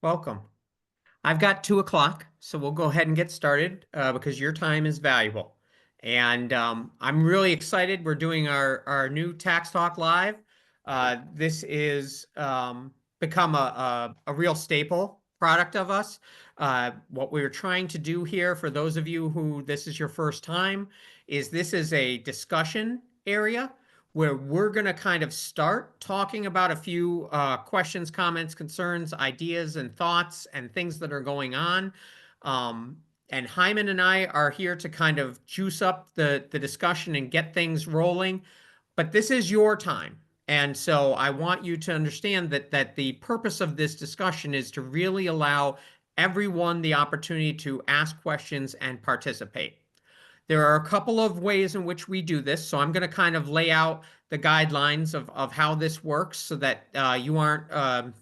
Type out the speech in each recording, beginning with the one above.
Welcome. I've got 2 o'clock, so we'll go ahead and get started because your time is valuable. And I'm really excited. We're doing our new Tax Talk Live. This is become a real staple product of us. What we're trying to do here, for those of you who this is your first time, is this is a discussion area where we're going to kind of start talking about a few questions, comments, concerns, ideas, and thoughts and things that are going on. And Hyman and I are here to kind of juice up the discussion and get things rolling. But this is your time. And so I want you to understand that the purpose of this discussion is to really allow everyone the opportunity to ask questions and participate. There are a couple of ways in which we do this. So I'm going to kind of lay out the guidelines of how this works so that you aren't, I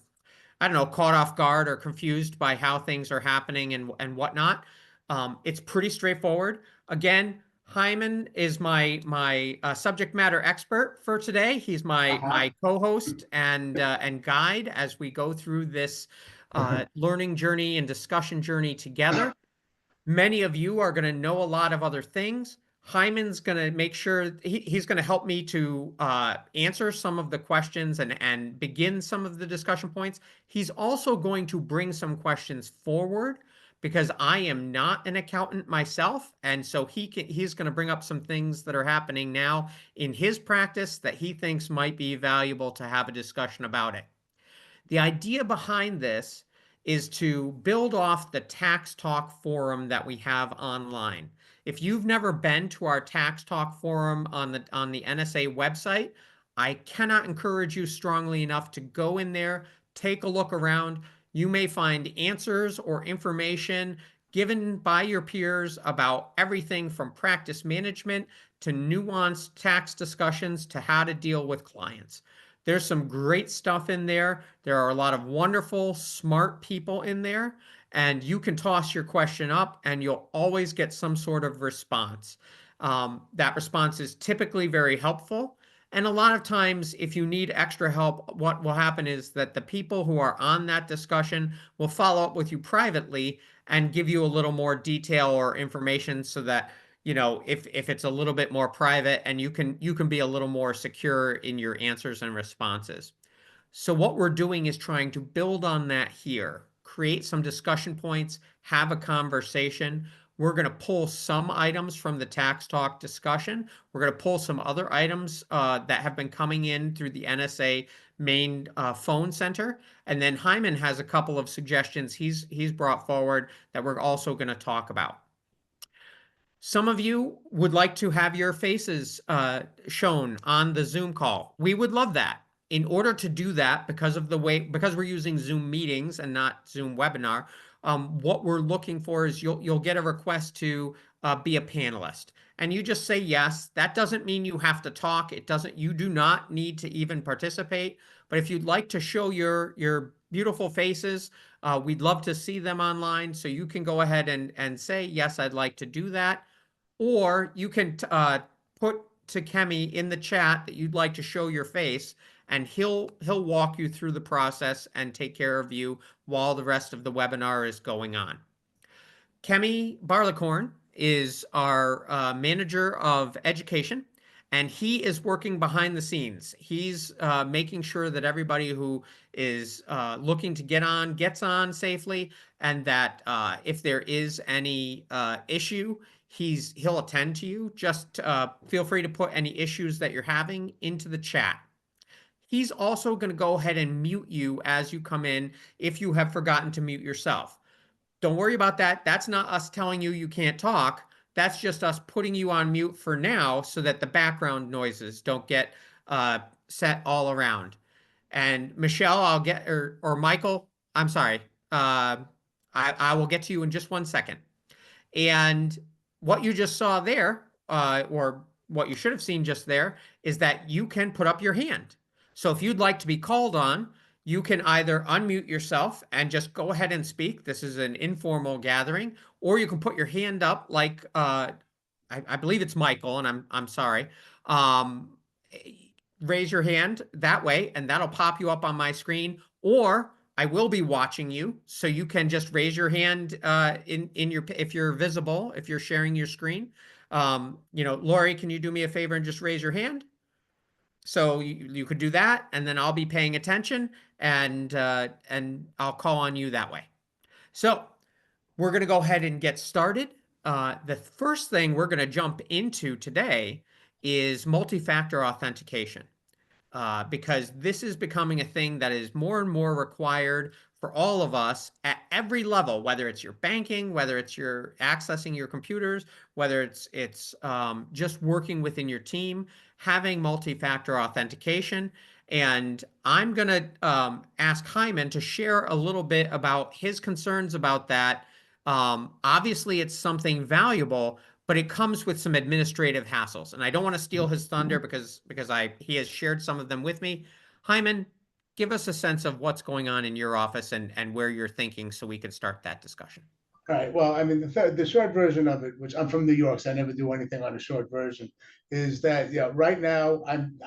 don't know, caught off guard or confused by how things are happening and whatnot. It's pretty straightforward. Again, Hyman is my subject matter expert for today. He's my co-host and guide as we go through this learning journey and discussion journey together. Many of you are going to know a lot of other things. Hyman's going to make sure he's going to help me to answer some of the questions and begin some of the discussion points. He's also going to bring some questions forward because I am not an accountant myself, and so he's going to bring up some things that are happening now in his practice that he thinks might be valuable to have a discussion about it. The idea behind this is to build off the Tax Talk forum that we have online. If you've never been to our Tax Talk forum on the NSA website, I cannot encourage you strongly enough to go in there, take a look around. You may find answers or information given by your peers about everything from practice management to nuanced tax discussions to how to deal with clients. There's some great stuff in there. There are a lot of wonderful, smart people in there, and you can toss your question up and you'll always get some sort of response. That response is typically very helpful. And a lot of times, if you need extra help, what will happen is that the people who are on that discussion will follow up with you privately and give you a little more detail or information so that if it's a little bit more private and you can be a little more secure in your answers and responses. So what we're doing is trying to build on that here, create some discussion points, have a conversation. We're going to pull some items from the tax talk discussion. We're going to pull some other items that have been coming in through the NSA main phone center. And then Hyman has a couple of suggestions he's brought forward that we're also going to talk about. Some of you would like to have your faces shown on the Zoom call. We would love that. In order to do that, because we're using Zoom meetings and not Zoom webinar, what we're looking for is you'll get a request to be a panelist, and you just say yes. That doesn't mean you have to talk. You do not need to even participate. But if you'd like to show your beautiful faces, we'd love to see them online. So you can go ahead and say yes, I'd like to do that. Or you can put to Kemi in the chat that you'd like to show your face, and he'll walk you through the process and take care of you while the rest of the webinar is going on. Kemi Barleycorn is our manager of education, and he is working behind the scenes. He's making sure that everybody who is looking to gets on safely, and that if there is any issue, he'll attend to you. Just feel free to put any issues that you're having into the chat. He's also going to go ahead and mute you as you come in if you have forgotten to mute yourself. Don't worry about that. That's not us telling you you can't talk. That's just us putting you on mute for now so that the background noises don't get set all around. And Michelle, or Michael, I'm sorry. I will get to you in just 1 second. And what you just saw there, or what you should have seen just there, is that you can put up your hand. So if you'd like to be called on, you can either unmute yourself and just go ahead and speak. This is an informal gathering, or you can put your hand up like I believe it's Michael, and I'm sorry. Raise your hand that way, and that'll pop you up on my screen. Or I will be watching you, so you can just raise your hand in your if you're visible, if you're sharing your screen. Lori, can you do me a favor and just raise your hand? So you could do that, and then I'll be paying attention, and I'll call on you that way. So we're going to go ahead and get started. The first thing we're going to jump into today is multi-factor authentication, because this is becoming a thing that is more and more required for all of us at every level, whether it's your banking, whether it's your accessing your computers, whether it's just working within your team, having multi-factor authentication. And I'm going to ask Hyman to share a little bit about his concerns about that. Obviously, it's something valuable, but it comes with some administrative hassles. And I don't want to steal his thunder because he has shared some of them with me. Hyman, give us a sense of what's going on in your office and where you're thinking so we could start that discussion. All right. Well, I mean, the short version of it, which I'm from New York, so I never do anything on a short version, is that right now I'm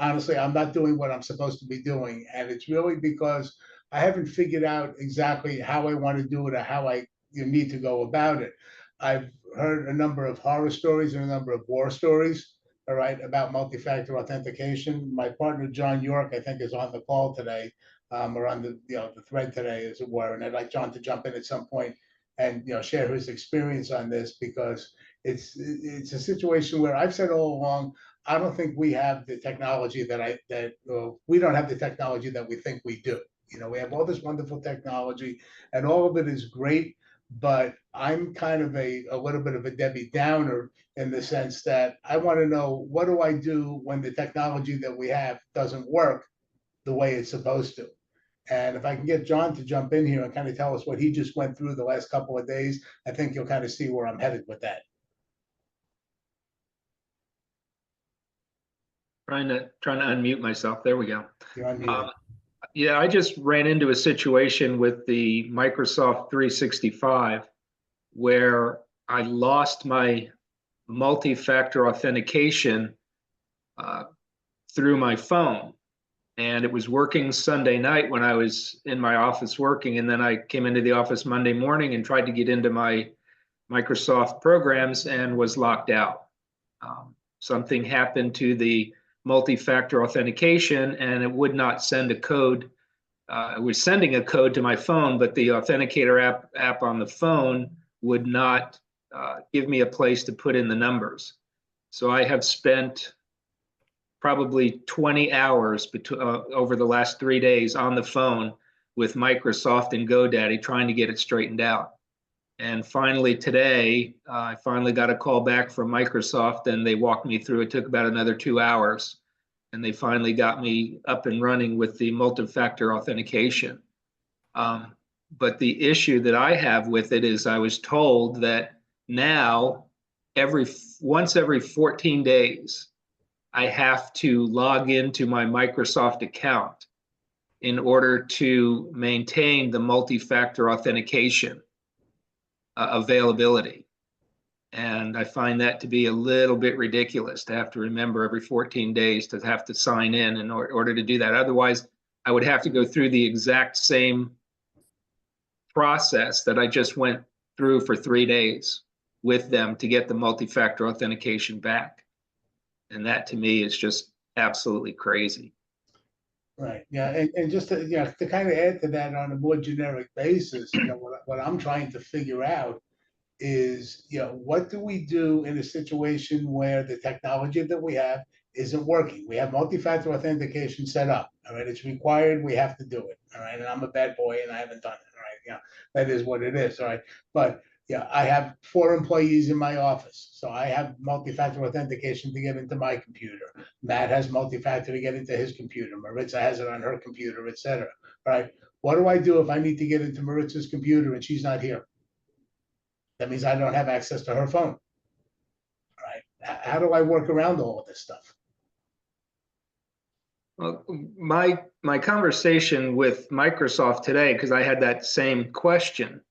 not doing what I'm supposed to be doing, and it's really because I haven't figured out exactly how I want to do it or how I need to go about it. I've heard a number of horror stories and a number of war stories, all right, about multi-factor authentication. My partner John York, I think, is on the call today, or on the thread today, as it were, and I'd like John to jump in at some point and share his experience on this, because it's a situation where I've said all along, I don't think we have the technology that we don't have the technology that we think we do. We have all this wonderful technology, and all of it is great, but I'm kind of a little bit of a Debbie Downer in the sense that I want to know, what do I do when the technology that we have doesn't work the way it's supposed to? And if I can get John to jump in here and kind of tell us what he just went through the last couple of days, I think you'll kind of see where I'm headed with that. Trying to unmute myself. There we go. You're unmuted. Yeah, I just ran into a situation with the Microsoft 365 where I lost my multi-factor authentication through my phone. And it was working Sunday night when I was in my office working. And then I came into the office Monday morning and tried to get into my Microsoft programs and was locked out. Something happened to the multi-factor authentication and it would not send a code. It was sending a code to my phone, but the Authenticator app on the phone would not give me a place to put in the numbers. So I have spent probably 20 hours over the last 3 days on the phone with Microsoft and GoDaddy trying to get it straightened out. And finally today, I finally got a call back from Microsoft and they walked me through. It took about another 2 hours and they finally got me up and running with the multi-factor authentication. But the issue that I have with it is I was told that now once every 14 days, I have to log into my Microsoft account in order to maintain the multi-factor authentication availability. And I find that to be a little bit ridiculous to have to remember every 14 days to have to sign in order to do that. Otherwise, I would have to go through the exact same process that I just went through for 3 days with them to get the multi-factor authentication back. And that to me is just absolutely crazy. Right. Yeah. And just to, to kind of add to that on a more generic basis, what I'm trying to figure out is, what do we do in a situation where the technology that we have isn't working? We have multi-factor authentication set up. All right. It's required. We have to do it. All right. And I'm a bad boy and I haven't done it. All right. That is what it is. All right. But I have 4 employees in my office. So I have multi-factor authentication to get into my computer. Matt has multi-factor to get into his computer. Maritza has it on her computer, et cetera. All right. What do I do if I need to get into Maritza's computer and she's not here? That means I don't have access to her phone. All right. How do I work around all of this stuff? Well, my conversation with Microsoft today, because I had that same question,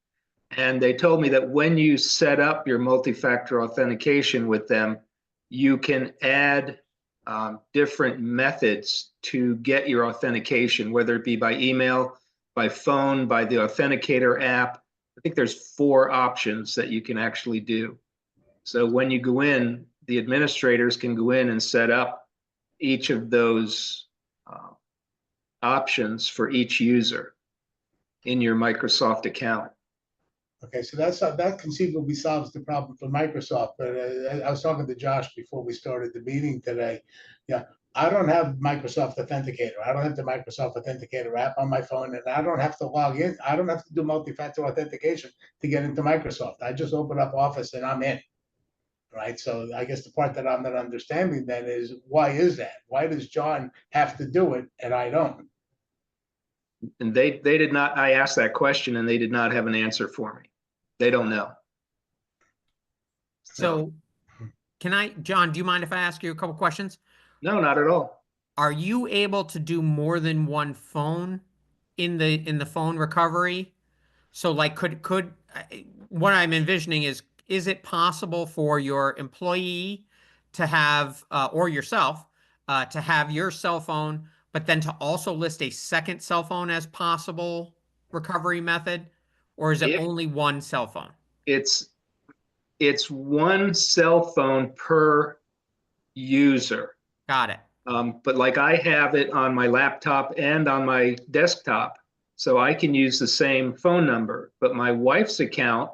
and they told me that when you set up your multi-factor authentication with them, you can add different methods to get your authentication, whether it be by email, by phone, by the Authenticator app. I think there's 4 options that you can actually do. So when you go in, the administrators can go in and set up each of those options for each user in your Microsoft account. Okay, so that conceivably solves the problem for Microsoft, but I was talking to Josh before we started the meeting today. Yeah, I don't have Microsoft Authenticator. I don't have the Microsoft Authenticator app on my phone, and I don't have to log in. I don't have to do multi-factor authentication to get into Microsoft. I just open up Office and I'm in, right? So I guess the part that I'm not understanding then is, why is that? Why does John have to do it and I don't? And they did not, I asked that question and they did not have an answer for me. They don't know. So John, do you mind if I ask you a couple questions? No, not at all. Are you able to do more than one phone in the phone recovery? So like what I'm envisioning is it possible for your employee to have or yourself to have your cell phone, but then to also list a second cell phone as possible recovery method? Or is it If only one cell phone? it's one cell phone per user. Got it. But like I have it on my laptop and on my desktop, so I can use the same phone number. But my wife's account,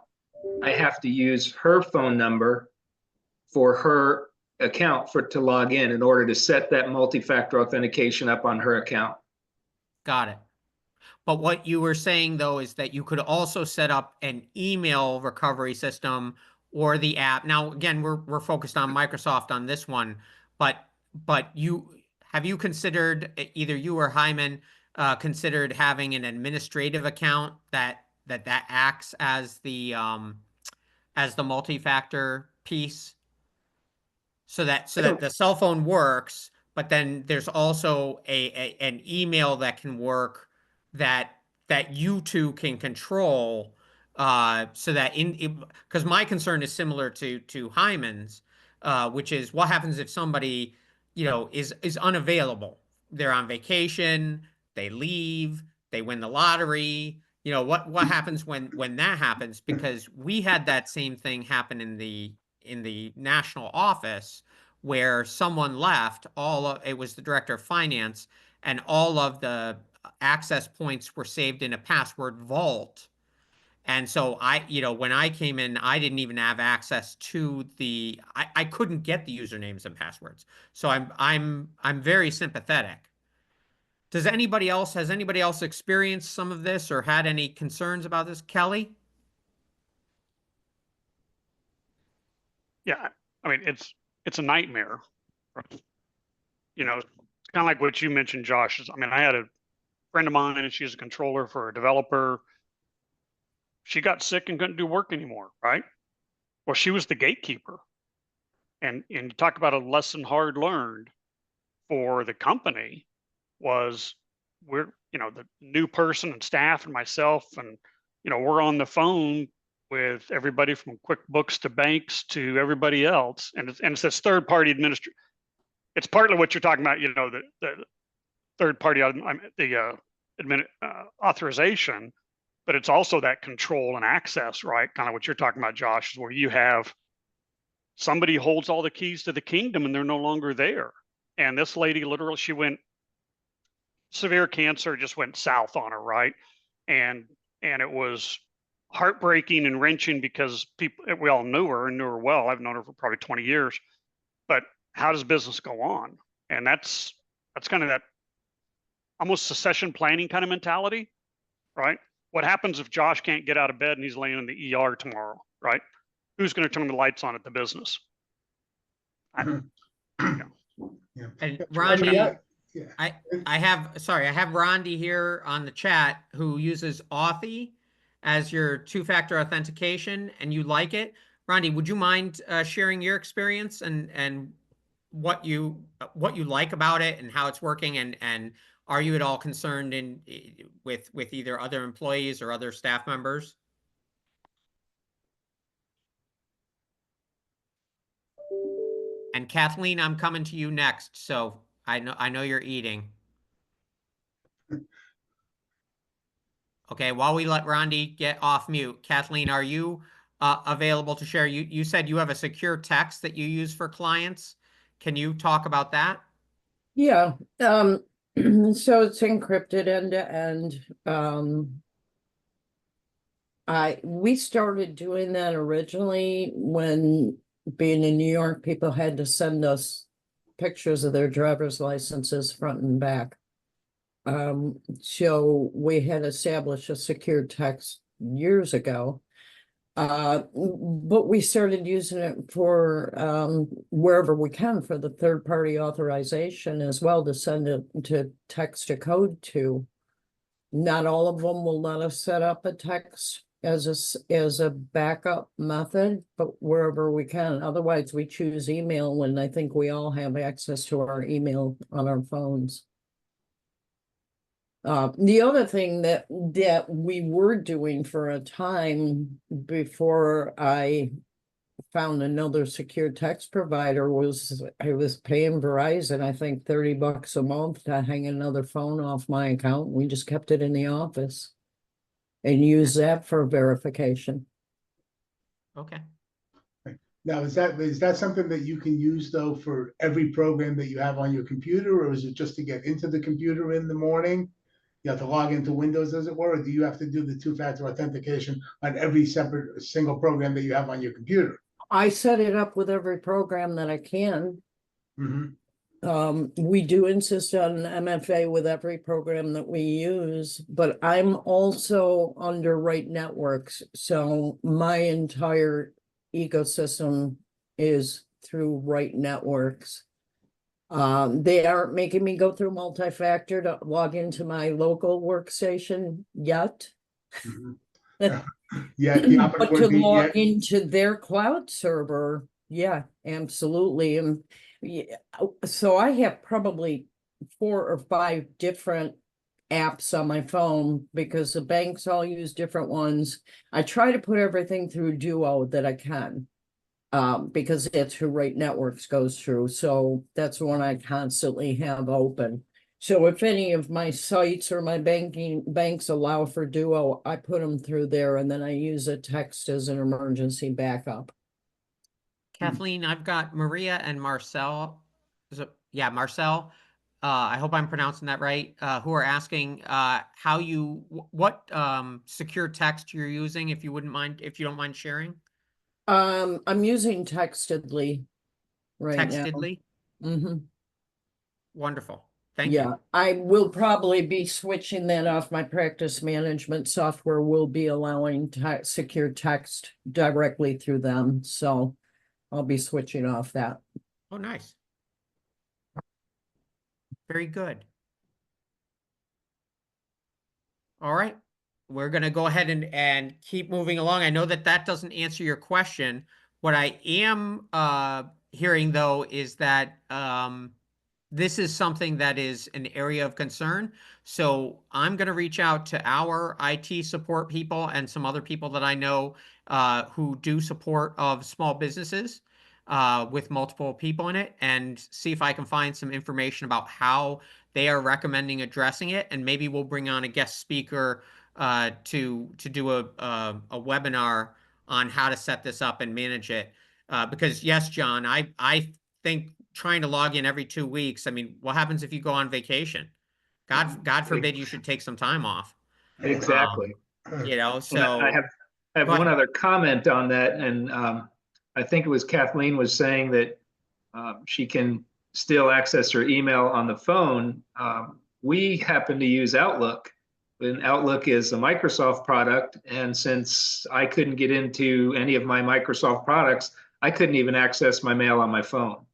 I have to use her phone number for her account to log in order to set that multi-factor authentication up on her account. Got it. But what you were saying though is that you could also set up an email recovery system or the app. Now, again, we're focused on Microsoft on this one, but you considered, either you or Hyman considered having an administrative account that acts as the multi-factor piece, so that the cell phone works, but then there's also an email that can work that you two can control, so that because my concern is similar to Hyman's, which is what happens if somebody, is unavailable. They're on vacation, they leave, they win the lottery. What happens when that happens? Because we had that same thing happen in the national office, where someone left. It was the director of finance, and all of the access points were saved in a password vault. And so when I came in, I didn't even have access to I couldn't get the usernames and passwords. So I'm very sympathetic. Has anybody else experienced some of this or had any concerns about this? Kelly? Yeah, I mean, it's a nightmare. It's kind of like what you mentioned, Josh. I mean, I had a friend of mine, and she's a controller for a developer. She got sick and couldn't do work anymore, right? Well, she was the gatekeeper. And you talk about a lesson hard learned for the company was, the new person and staff and myself, and we're on the phone with everybody from QuickBooks to banks to everybody else, and it's this third party administrator. It's partly what you're talking about, the third party, authorization, but it's also that control and access, right? Kind of what you're talking about, Josh, is where you have somebody holds all the keys to the kingdom and they're no longer there. And this lady, literally, she went severe cancer, just went south on her, right? And it was heartbreaking and wrenching because we all knew her and knew her well. I've known her for probably 20 years. But how does business go on? And that's kind of that almost succession planning kind of mentality, right? What happens if Josh can't get out of bed and he's laying in the ER tomorrow, right? Who's going to turn the lights on at the business? And Yeah. Rondi, Yeah. I have Rondi here on the chat who uses Authy as your two-factor authentication, and you like it. Rondi, would you mind sharing your experience and what you like about it and how it's working, and are you at all concerned with either other employees or other staff members? And Kathleen, I'm coming to you next, so I know you're eating. Okay, while we let Rondi get off mute, Kathleen, are you available to share? You said you have a secure text that you use for clients. Can you talk about that? Yeah, so it's encrypted end to end. We started doing that originally when being in New York, people had to send us pictures of their driver's licenses front and back. So we had established a secure text years ago. But we started using it for wherever we can for the third party authorization as well to send it to text a code to. Not all of them will let us set up a text as a backup method, but wherever we can. Otherwise, we choose email, and I think we all have access to our email on our phones. The other thing that we were doing for a time before I found another secure text provider was I was paying Verizon, I think $30 a month to hang another phone off my account. We just kept it in the office and used that for verification. Okay. Now, is that something that you can use though for every program that you have on your computer, or is it just to get into the computer in the morning? You have to log into Windows, as it were, or do you have to do the two-factor authentication on every separate single program that you have on your computer? I set it up with every program that I can. Mm-hmm. We do insist on MFA with every program that we use, but I'm also under Right Networks. So my entire ecosystem is through Right Networks. They aren't making me go through multi-factor to log into my local workstation yet. Mm-hmm. Yeah, the But operative to would be, yeah, log into their cloud server, yeah, absolutely. And yeah, so I have probably 4 or 5 different apps on my phone because the banks all use different ones. I try to put everything through Duo that I can. Because that's who Right Networks goes through. So that's the one I constantly have open. So if any of my sites or my banks allow for Duo, I put them through there and then I use a text as an emergency backup. Kathleen, I've got Maria and Marcel. Yeah, Marcel. I hope I'm pronouncing that right. Who are asking what secure text you're using, if you wouldn't mind, if you don't mind sharing. I'm using Textedly right now. Textedly. Wonderful. Thank you. Yeah, I will probably be switching that off. My practice management software will be allowing secure text directly through them. So I'll be switching off that. Oh, nice. Very good. All right. We're going to go ahead and keep moving along. I know that that doesn't answer your question. What I am hearing, though, is that this is something that is an area of concern. So I'm going to reach out to our IT support people and some other people that I know who do support of small businesses with multiple people in it and see if I can find some information about how they are recommending addressing it. And maybe we'll bring on a guest speaker to do a webinar on how to set this up and manage it. Because yes, John, I think trying to log in every 2 weeks. I mean, what happens if you go on vacation? God forbid you should take some time off. Exactly. You know, And so I have go one ahead. other comment on that, and I think it was Kathleen was saying that she can still access her email on the phone. We happen to use Outlook, and Outlook is a Microsoft product. And since I couldn't get into any of my Microsoft products, I couldn't even access my mail on my phone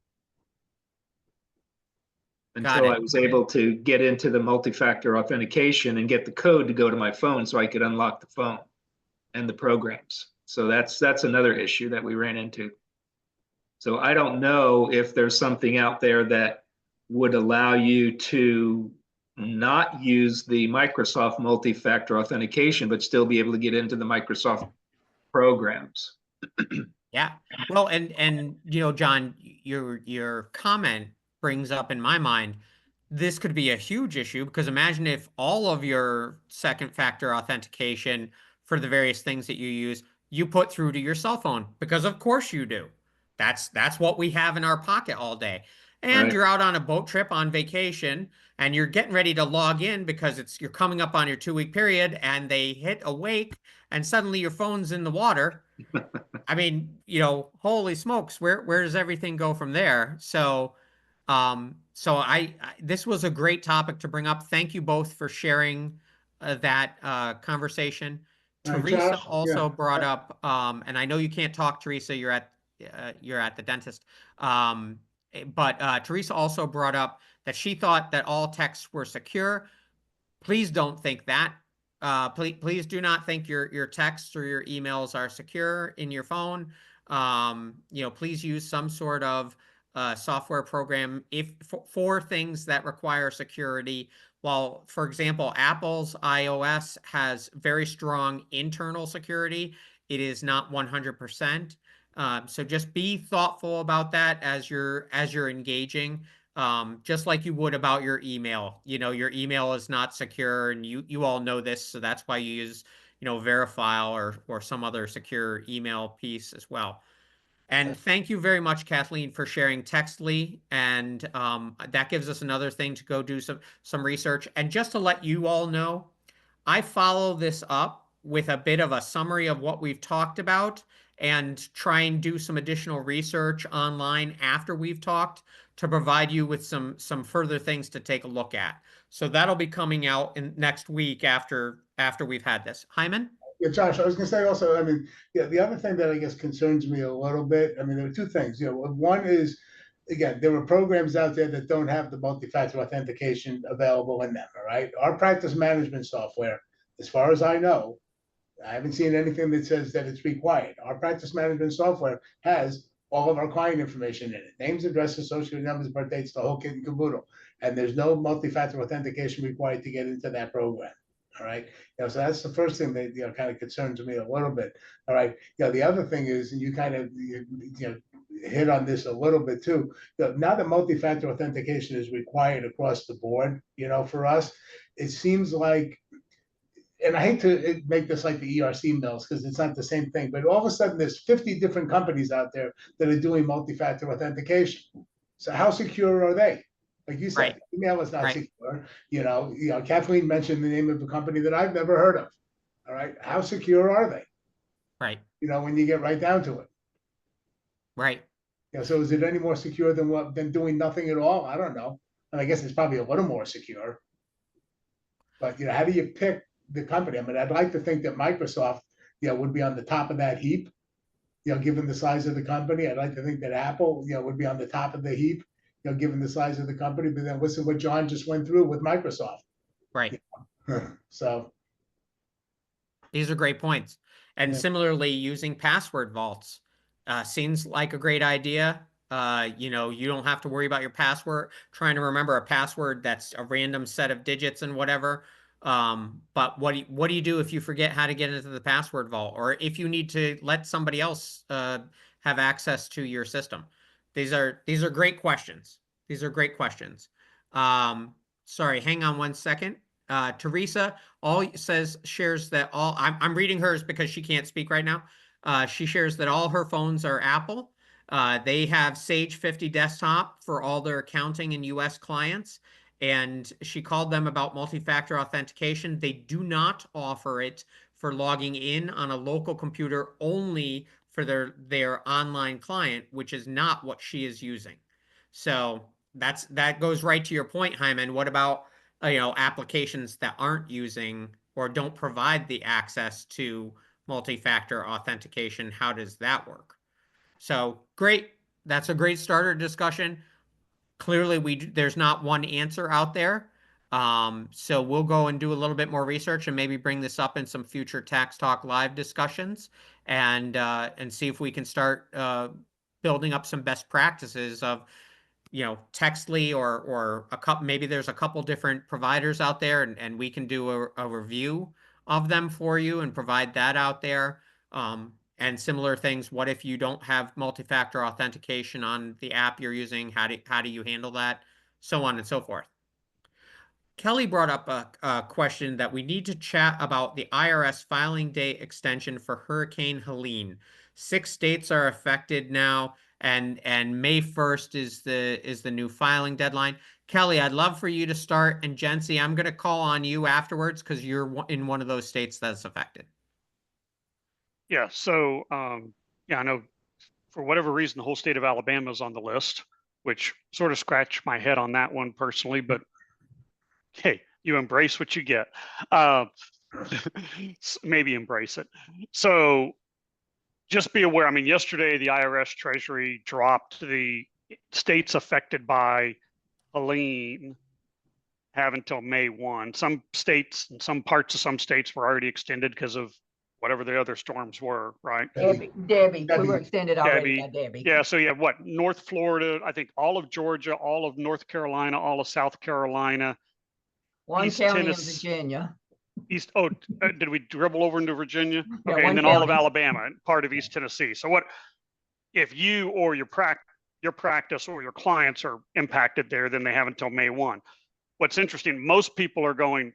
Got until I it. was able to get into the multi-factor authentication and get the code to go to my phone so I could unlock the phone and the programs. So that's another issue that we ran into. So I don't know if there's something out there that would allow you to not use the Microsoft multi-factor authentication, but still be able to get into the Microsoft programs. Yeah. Well, and you know, John, your comment brings up in my mind this could be a huge issue because imagine if all of your second factor authentication for the various things that you use, you put through to your cell phone because of course you do. That's what we have in our pocket all day. And Right. you're out on a boat trip on vacation and you're getting ready to log in because you're coming up on your 2 week period and they hit a wake and suddenly your phone's in the water. I mean, holy smokes, where does everything go from there? So this was a great topic to bring up. Thank you both for sharing that conversation. All right, Teresa Josh, yeah. also brought up, and I know you can't talk, Teresa. You're at the dentist. But Teresa also brought up that she thought that all texts were secure. Please don't think that. Please do not think your texts or your emails are secure in your phone. Please use some sort of software program for things that require security. While, for example, Apple's iOS has very strong internal security, it is not 100%. So just be thoughtful about that as you're engaging, just like you would about your email. Your email is not secure, and you all know this, so that's why you use, Verifile or some other secure email piece as well. And thank you very much, Kathleen, for sharing Textly, and that gives us another thing to go do some research. And just to let you all know, I follow this up with a bit of a summary of what we've talked about and try and do some additional research online after we've talked to provide you with some further things to take a look at. So that'll be coming out in next week after we've had this. Hyman? Yeah, Josh, I was gonna say also, I mean, yeah, the other thing that I guess concerns me a little bit, I mean, there are two things, one is, again, there are programs out there that don't have the multi-factor authentication available in them, all right? Our practice management software, as far as I know, I haven't seen anything that says that it's required. Our practice management software has all of our client information in it, names, addresses, social security numbers, birth dates, the whole kit and caboodle. And there's no multi-factor authentication required to get into that program. All right. So that's the first thing that kind of concerns me a little bit. All right. The other thing is, and you kind of hit on this a little bit too. Now that multi-factor authentication is required across the board, for us, it seems like, and I hate to make this like the ERC mills because it's not the same thing, but all of a sudden there's 50 different companies out there that are doing multi-factor authentication. So how secure are they? Like you said, Right. email is not Right. secure. Kathleen mentioned the name of a company that I've never heard of. All right. How secure are they? Right. When you get right down to it. Right. So is it any more secure than doing nothing at all? I don't know. And I guess it's probably a little more secure. But how do you pick the company? I mean, I'd like to think that Microsoft, would be on the top of that heap. Given the size of the company, I'd like to think that Apple, would be on the top of the heap, given the size of the company. But then listen what John just went through with Microsoft. Right. So these are great points. And Yeah. similarly, using password vaults seems like a great idea. You don't have to worry about your password, trying to remember a password that's a random set of digits and whatever. But what do you do if you forget how to get into the password vault, or if you need to let somebody else have access to your system? These are great questions. These are great questions. Sorry, hang on one second. Teresa shares that I'm reading hers because she can't speak right now. She shares that all her phones are Apple. They have Sage 50 desktop for all their accounting and US clients. And she called them about multi-factor authentication. They do not offer it for logging in on a local computer, only for their online client, which is not what she is using. So that goes right to your point, Hyman. What about applications that aren't using or don't provide the access to multi-factor authentication? How does that work? So great. That's a great starter discussion. Clearly, there's not one answer out there. So we'll go and do a little bit more research and maybe bring this up in some future Tax Talk Live discussions and see if we can start building up some best practices of Textly or maybe there's a couple different providers out there, and we can do a review of them for you and provide that out there. And similar things. What if you don't have multi-factor authentication on the app you're using? How do you handle that? So on and so forth. Kelly brought up a question that we need to chat about the IRS filing date extension for Hurricane Helene. 6 states are affected now, and May 1st is the new filing deadline. Kelly, I'd love for you to start, and Jency, I'm going to call on you afterwards because you're in one of those states that's affected. Yeah. So, yeah, I know for whatever reason, the whole state of Alabama is on the list, which sort of scratched my head on that one personally, but hey, you embrace what you get. Maybe embrace it. So just be aware. I mean, yesterday, the IRS Treasury dropped the states affected by Helene have until May 1. Some states and some parts of some states were already extended because of whatever the other storms were, right? Debbie, we were extended already by Debbie. Yeah, so you have what? North Florida, I think all of Georgia, all of North Carolina, all of South Carolina. One East county in Tennessee, Virginia. did we dribble over into Virginia? Yeah, Okay, one and then all of county. Alabama and part of East Tennessee. So what, if you or your practice or your clients are impacted there, then they have until May 1. What's interesting, most people are going,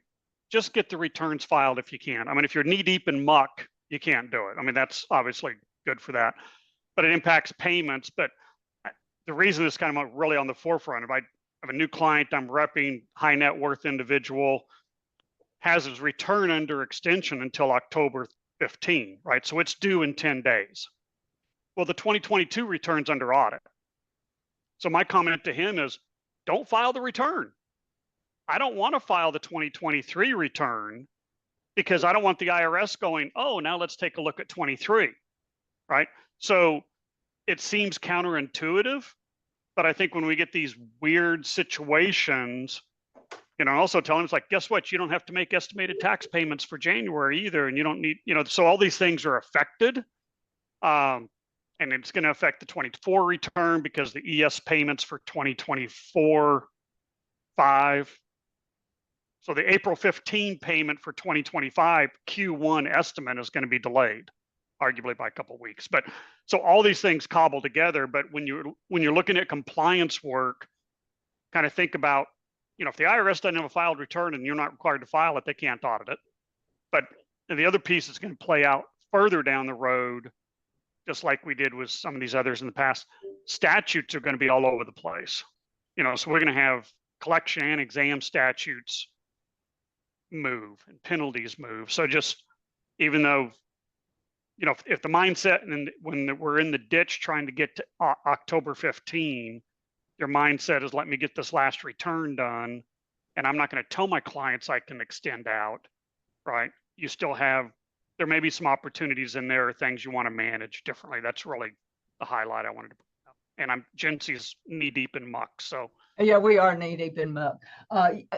just get the returns filed if you can. I mean, if you're knee deep in muck, you can't do it. I mean, that's obviously good for that, but it impacts payments. But the reason it's kind of really on the forefront, if I have a new client I'm repping, high net worth individual, has his return under extension until October 15, right? So it's due in 10 days. Well, the 2022 return's under audit. So my comment to him is, don't file the return. I don't want to file the 2023 return because I don't want the IRS going, oh, now let's take a look at 23, right? So it seems counterintuitive, but I think when we get these weird situations, you know, also tell them it's like, guess what? You don't have to make estimated tax payments for January either. And you don't need, you know, so all these things are affected. And it's going to affect the 24 return because the ES payments for 2024, 5. So the April 15 payment for 2025 Q1 estimate is going to be delayed, arguably by a couple of weeks. But so all these things cobble together. But when you're looking at compliance work, kind of think about, you know, if the IRS doesn't have a filed return and you're not required to file it, they can't audit it. But the other piece is going to play out further down the road, just like we did with some of these others in the past. Statutes are going to be all over the place. You know, so we're going to have collection and exam statutes move and penalties move. So just, even though, you know, if the mindset and when we're in the ditch trying to get to October 15, your mindset is, let me get this last return done, and I'm not going to tell my clients I can extend out, right? You still have, there may be some opportunities in there, things you want to manage differently. That's really the highlight I wanted to put out. And Jency's knee deep in muck, so. Yeah, we are knee deep in muck.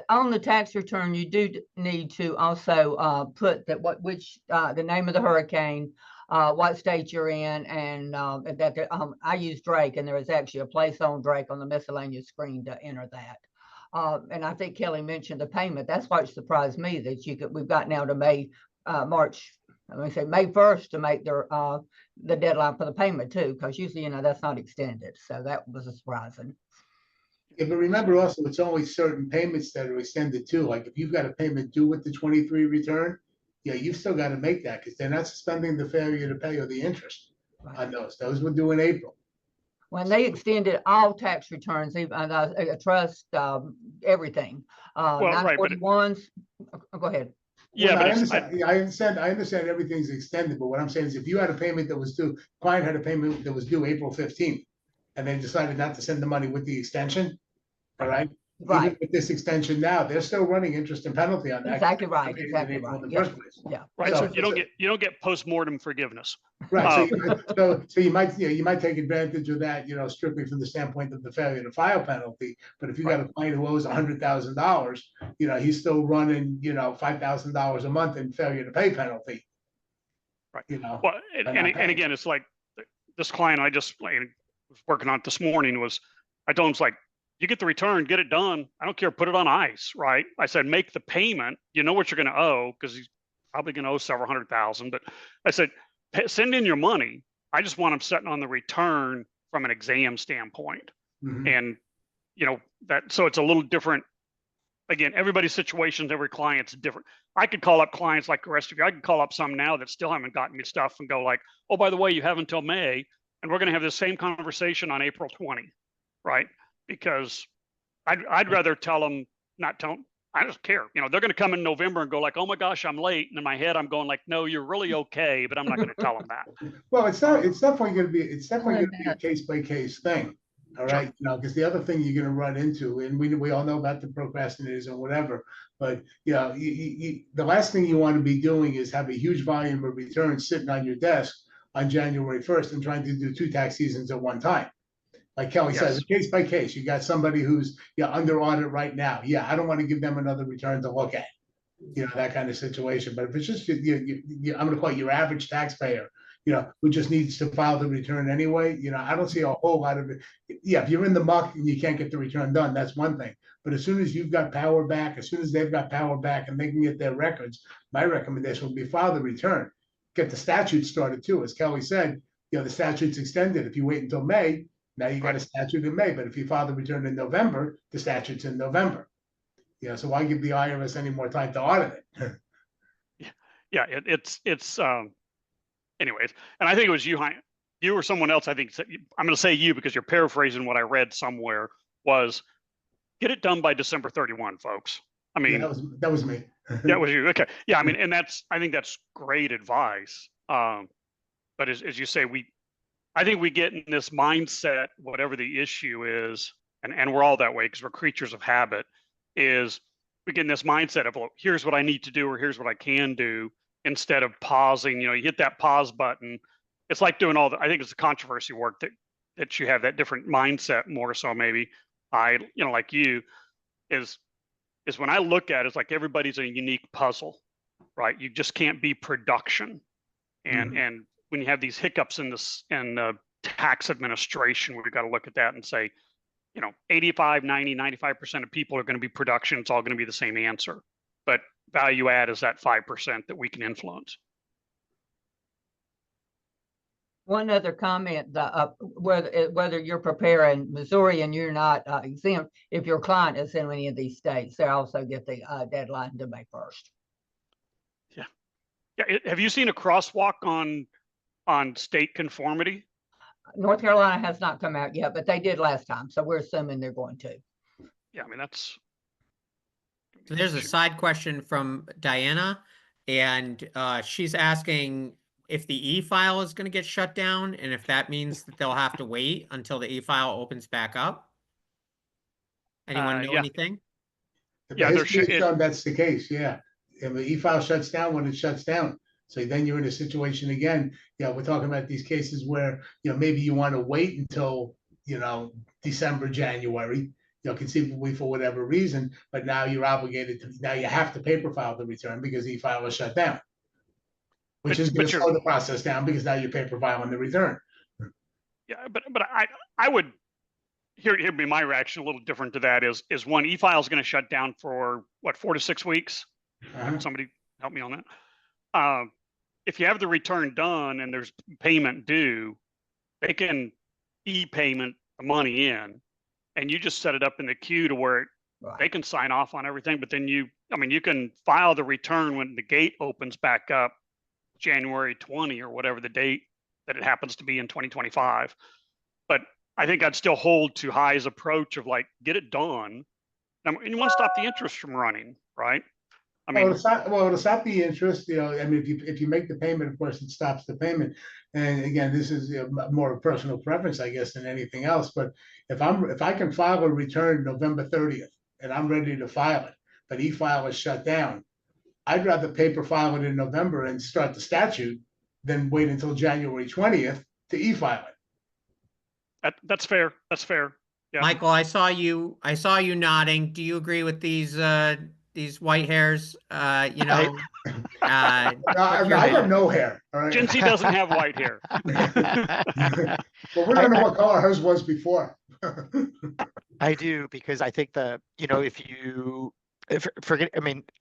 On the tax return, you do need to also put that the name of the hurricane, what state you're in, and that I use Drake, and there is actually a place on Drake on the miscellaneous screen to enter that. And I think Kelly mentioned the payment. That's what surprised me, that we've got now to May 1st to make the deadline for the payment too, because usually, you know, that's not extended. So that was surprising. Yeah, but remember also, it's only certain payments that are extended too. Like if you've got a payment due with the 23 return, yeah, you've still got to make that because they're not suspending the failure to pay or the interest on those. Those were due in April. When they extended all tax returns, even trust, everything, Well, right, but 941s. Go ahead. Yeah, Yeah, well, but I understand everything's extended, but what I'm saying is if you had a payment that was due, client had a payment that was due April 15th, and they decided not to send the money with the extension, all right? Right. Even with this extension now, they're still running interest and penalty on that. Exactly right. In Exactly April right. in the Yeah. first place. Yeah. right. So- So you don't get post-mortem forgiveness. Right, so you might take advantage of that, you know, strictly from the standpoint of the failure to file penalty. But if you got a client who owes $100,000, you know, he's still running, you know, $5,000 a month in failure to pay penalty. Right. You know. Well, and again, it's like this client I just was working on it this morning I told him, it's like, you get the return, get it done. I don't care, put it on ice, right? I said, make the payment. You know what you're going to owe, because he's probably going to owe several $100,000. But I said, send in your money. I just want him sitting on the return from an exam standpoint. Mhm. And, you know, so it's a little different again, everybody's situations, every client's different. I could call up clients like the rest of you. I could call up some now that still haven't gotten me stuff and go like, oh, by the way, you have until May, and we're going to have the same conversation on April 20, right? Because I'd rather tell them, not tell them, I don't care. You know, they're going to come in November and go like, oh my gosh, I'm late. And in my head, I'm going like, no, you're really okay, but I'm not going to tell them that. Well, it's definitely gonna be, it's definitely Well, gonna be a that- case by case thing. All Sure. right, you know, because the other thing you're gonna run into, and we all know about the procrastinators and whatever, but you know, the last thing you want to be doing is have a huge volume of returns sitting on your desk on January 1st and trying to do 2 tax seasons at one time. Like Kelly says, Yes. case by case. You got somebody who's under audit right now. Yeah, I don't want to give them another return to look at. You know, that kind of situation. But if it's just I'm going to call it your average taxpayer, who just needs to file the return anyway. I don't see a whole lot of it. Yeah, if you're in the muck and you can't get the return done, that's one thing. But as soon as you've got power back, as soon as they've got power back and they can get their records, my recommendation would be file the return. Get the statute started too. As Kelly said, the statute's extended. If you wait until May, now you got a statute in May. But if you file the return in November, the statute's in November. So why give the IRS any more time to audit it? Yeah, it's anyways, and I think it was you, you or someone else. I think I'm going to say you because you're paraphrasing what I read somewhere. Was get it done by December 31, folks. I mean, Yeah, that was me. that was you. Okay, yeah. I mean, and I think that's great advice. But as you say, I think we get in this mindset, whatever the issue is, and we're all that way because we're creatures of habit. Is we get in this mindset of, well, here's what I need to do or here's what I can do, instead of pausing. You hit that pause button. It's like doing all I think it's the controversy work that you have that different mindset more so maybe. Like you is when I look at it, it's like everybody's a unique puzzle, right? You just can't be production. And when you have these hiccups in the tax administration, we've got to look at that and say, 85, 90, 95% of people are going to be production. It's all going to be the same answer. But value add is that 5% that we can influence. One other comment, whether you're preparing Missouri and you're not exempt, if your client is in any of these states, they also get the deadline to May 1st. Yeah. Have you seen a crosswalk on state conformity? North Carolina has not come out yet, but they did last time. So we're assuming they're going to. Yeah, I mean, that's. So there's a side question from Diana, and she's asking if the e-file is going to get shut down, and if that means that they'll have to wait until the e-file opens back up. Anyone know Yeah. anything? Yeah, that's the case. Yeah, if the e-file shuts down when it shuts down, so then you're in a situation again. We're talking about these cases where maybe you want to wait until December, January, conceivably for whatever reason, but now you're obligated to. Now you have to paper file the return because e-file is shut down, which is going to slow the process down because now you're paper filing the return. Yeah, but I would. Here'd be my reaction a little different to that is one, e-file is going to shut down for what, 4 to 6 weeks? Somebody help me on that. If you have the return done and there's payment due, they can e-payment the money in, and you just set it up in the queue to where they can sign off on everything. But then you can file the return when the gate opens back up, January 20 or whatever the date that it happens to be in 2025. But I think I'd still hold to High's approach of like, get it done. And you want to stop the interest from running, right? I mean, it'll stop the interest. If you make the payment, of course, it stops the payment. And again, this is more a personal preference, I guess, than anything else. But if I can file a return November 30th and I'm ready to file it, but e-file is shut down, I'd rather paper file it in November and start the statute than wait until January 20th to e-file it. That's fair. That's fair. Yeah. Michael, I saw you nodding. Do you agree with these white hairs? I got no hair. All right. Jincy doesn't have white hair. Well, we don't know what color hers was before. I do, because I think the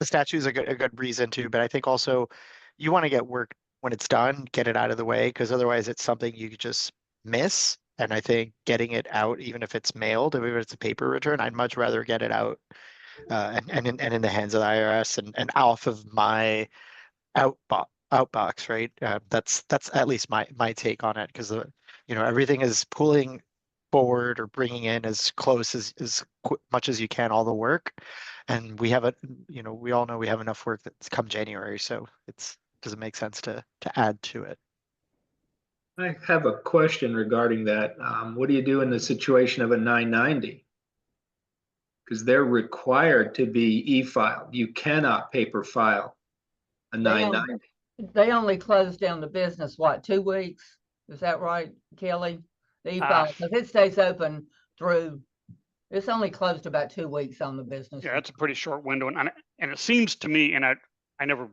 statute is a good reason to, but I think also you want to get work when it's done, get it out of the way, because otherwise it's something you could just miss. And I think getting it out, even if it's mailed, if it's a paper return, I'd much rather get it out and in the hands of the IRS and off of my outbox, right? That's at least my take on it, because everything is pulling forward or bringing in as close as much as you can, all the work, and we have we all know we have enough work that's come January, so doesn't make sense to add to it. I have a question regarding that. What do you do in the situation of a 990? Because they're required to be e-filed. You cannot paper file a They 990. They only closed down the business, what, 2 weeks? Is that right, Kelly? The e-file, because it stays open through, it's only closed about 2 weeks on the business. Yeah, it's a pretty short window, and it seems to me, and I never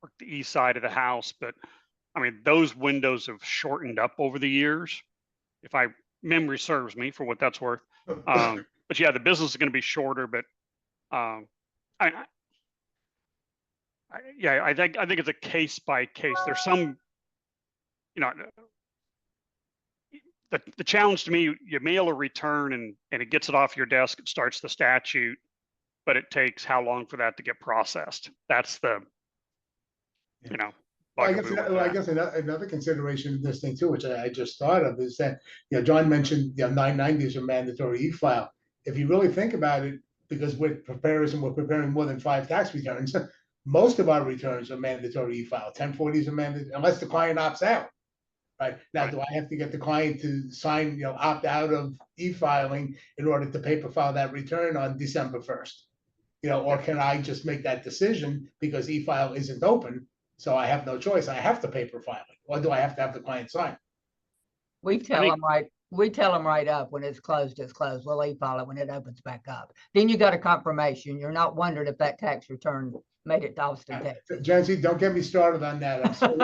worked the east side of the house, but I mean those windows have shortened up over the years, if my memory serves me, for what that's worth. But yeah, the business is going to be shorter, but I think it's a case by case. There's some, the challenge to me, you mail a return and it gets it off your desk, it starts the statute, but it takes how long for that to get processed? That's the, Well, I guess, bugaboo with that. another consideration in this thing too, which I just thought of, is that, John mentioned, 990s are mandatory e-file. If you really think about it, because we're preparing more than 5 tax returns, most of our returns are mandatory e-file. 1040s are mandatory, unless the client opts out. Right now, Right. do I have to get the client to sign, opt out of e-filing in order to paper file that return on December 1st? Or can I just make that decision because e-file isn't open, so I have no choice, I have to paper file it, or do I have to have the client sign? We tell them right up, when it's closed, we'll e-file it when it opens back up. Then you got a confirmation. You're not wondering if that tax return made it to Austin, Texas. Jancy, don't get me started on that. I'm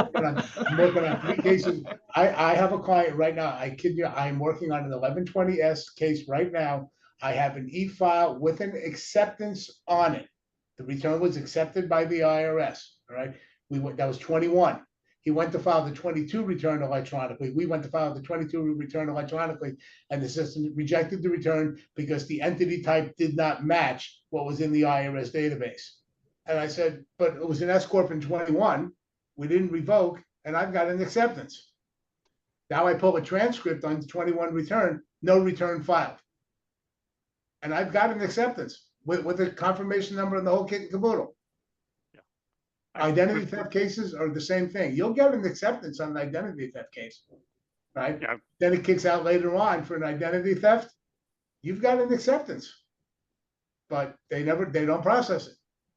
working on 3 cases. I have a client right now, I kid you, I'm working on an 1120S case right now. I have an e-file with an acceptance on it. The return was accepted by the IRS, all right? That was 21. He went to file the 22 return electronically. We went to file the 22 return electronically, and the system rejected the return because the entity type did not match what was in the IRS database. And I said, but it was an S Corp in 21. We didn't revoke, and I've got an acceptance. Now I pull a transcript on the 21 return, no return filed. And I've got an acceptance with a confirmation number and the whole kit and caboodle. Identity theft cases are the same thing. You'll get an acceptance on an identity theft case, right? Yeah. Then it kicks out later on for an identity theft. You've got an acceptance, but they don't process it.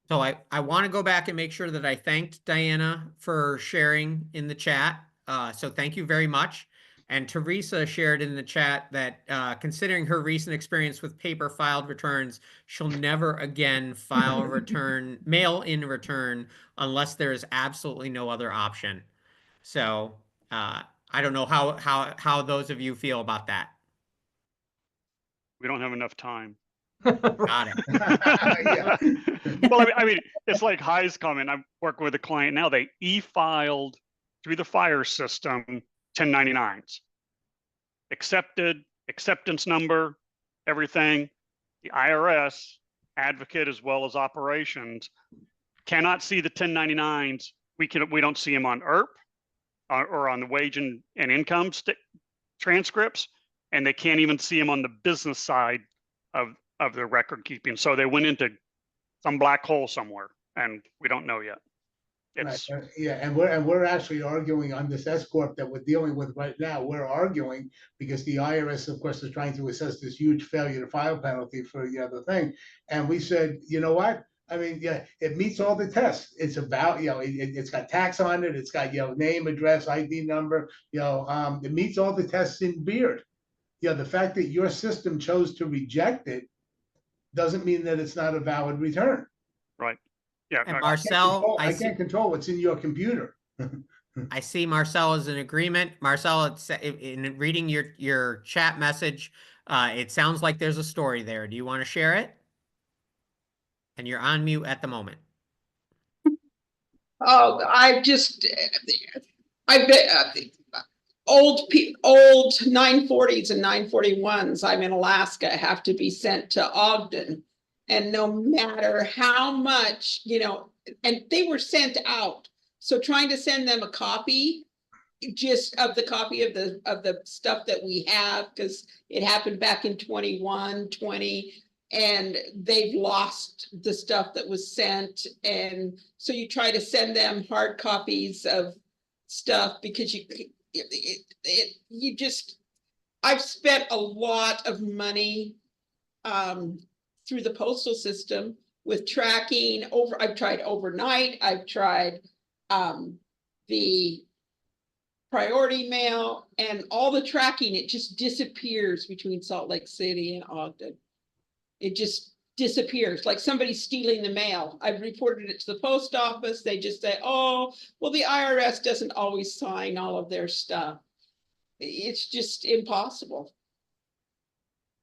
So I want to go back and make sure that I thanked Diana for sharing in the chat. So thank you very much. And Teresa shared in the chat that considering her recent experience with paper filed returns, she'll never again file a return, mail in a return, unless there is absolutely no other option. So I don't know how those of you feel about that. We don't have enough time. Got it. Well, I mean, it's like High's comment. I'm working with a client now. They e-filed through the fire system 1099s, accepted, acceptance number, everything. The IRS advocate as well as operations cannot see the 1099s. We don't see them on IRP or on the wage and income transcripts, and they can't even see them on the business side of the record keeping. So they went into some black hole somewhere, and we don't know yet. It's right. Yeah, and we're actually arguing on this S Corp that we're dealing with right now. We're arguing because the IRS, of course, is trying to assess this huge failure to file penalty for the other thing. And we said, you know what? I mean, yeah, it meets all the tests. It's about, it's got tax on it. It's got, name, address, ID number, it meets all the tests in Beard. The fact that your system chose to reject it doesn't mean that it's not a valid return. right. Yeah. And Marcel, I can't control what's in your computer. I see Marcel is in agreement. Marcel, in reading your chat message, it sounds like there's a story there. Do you want to share it? And you're on mute at the moment. Oh, I've been old 940s and 941s. I'm in Alaska, have to be sent to Ogden And no matter how much, and they were sent out. So trying to send them a copy, just of the copy of the stuff that we have, because it happened back in 21, 20, and they've lost the stuff that was sent. And so you try to send them hard copies of stuff because I've spent a lot of money through the postal system with tracking I've tried overnight, I've tried the priority mail, and all the tracking, it just disappears between Salt Lake City and Ogden. It just disappears, like somebody's stealing the mail. I've reported it to the post office. They just say, oh, well, the IRS doesn't always sign all of their stuff. It's just impossible.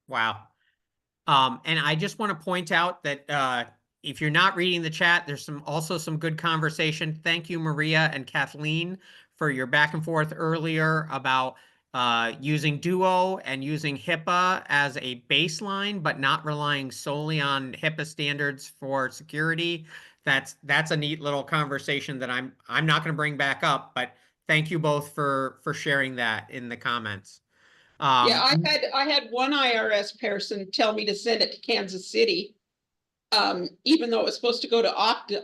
Wow. And I just want to point out that if you're not reading the chat, there's also some good conversation. Thank you, Maria and Kathleen, for your back and forth earlier about using Duo and using HIPAA as a baseline, but not relying solely on HIPAA standards for security. That's a neat little conversation that I'm not going to bring back up, but thank you both for sharing that in the comments. Yeah, I had one IRS person tell me to send it to Kansas City, even though it was supposed to go to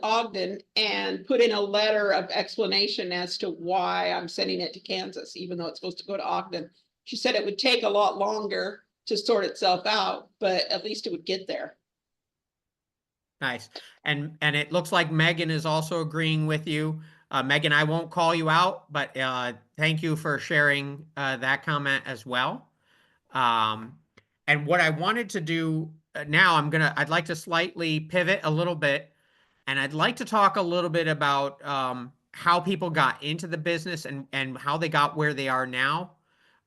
Ogden, and put in a letter of explanation as to why I'm sending it to Kansas, even though it's supposed to go to Ogden. She said it would take a lot longer to sort itself out, but at least it would get there. Nice. And it looks like Megan is also agreeing with you. Megan, I won't call you out, but thank you for sharing that comment as well. And what I wanted to do now, I'd like to slightly pivot a little bit, and I'd like to talk a little bit about how people got into the business and how they got where they are now.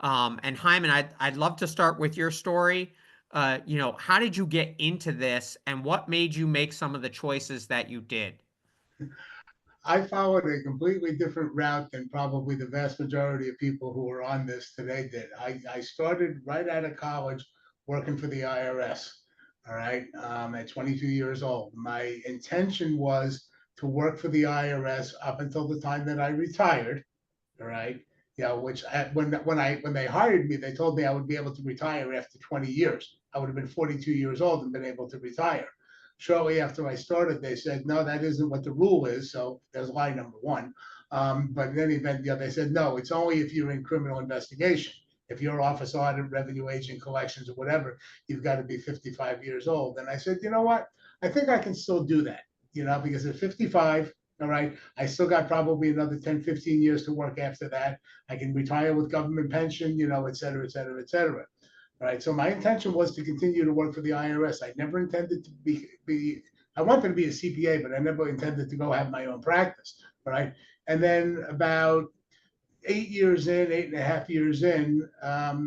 And Hyman, I'd love to start with your story. How did you get into this, and what made you make some of the choices that you did? I followed a completely different route than probably the vast majority of people who are on this today did. I started right out of college working for the IRS. All right, at 22 years old. My intention was to work for the IRS up until the time that I retired. All right, which when they hired me, they told me I would be able to retire after 20 years. I would have been 42 years old and been able to retire. Shortly after I started, they said, no, that isn't what the rule is. So there's lie number one. But in any event, they said, no, it's only if you're in criminal investigation. If you're office audit, revenue agent, collections, or whatever, you've got to be 55 years old. And I said, you know what? I think I can still do that, because at 55, all right, I still got probably another 10, 15 years to work after that. I can retire with government pension, et cetera, et cetera, et cetera. All right, so my intention was to continue to work for the IRS. I never intended to be I wanted to be a CPA, but I never intended to go have my own practice, right? And then about 8.5 years in,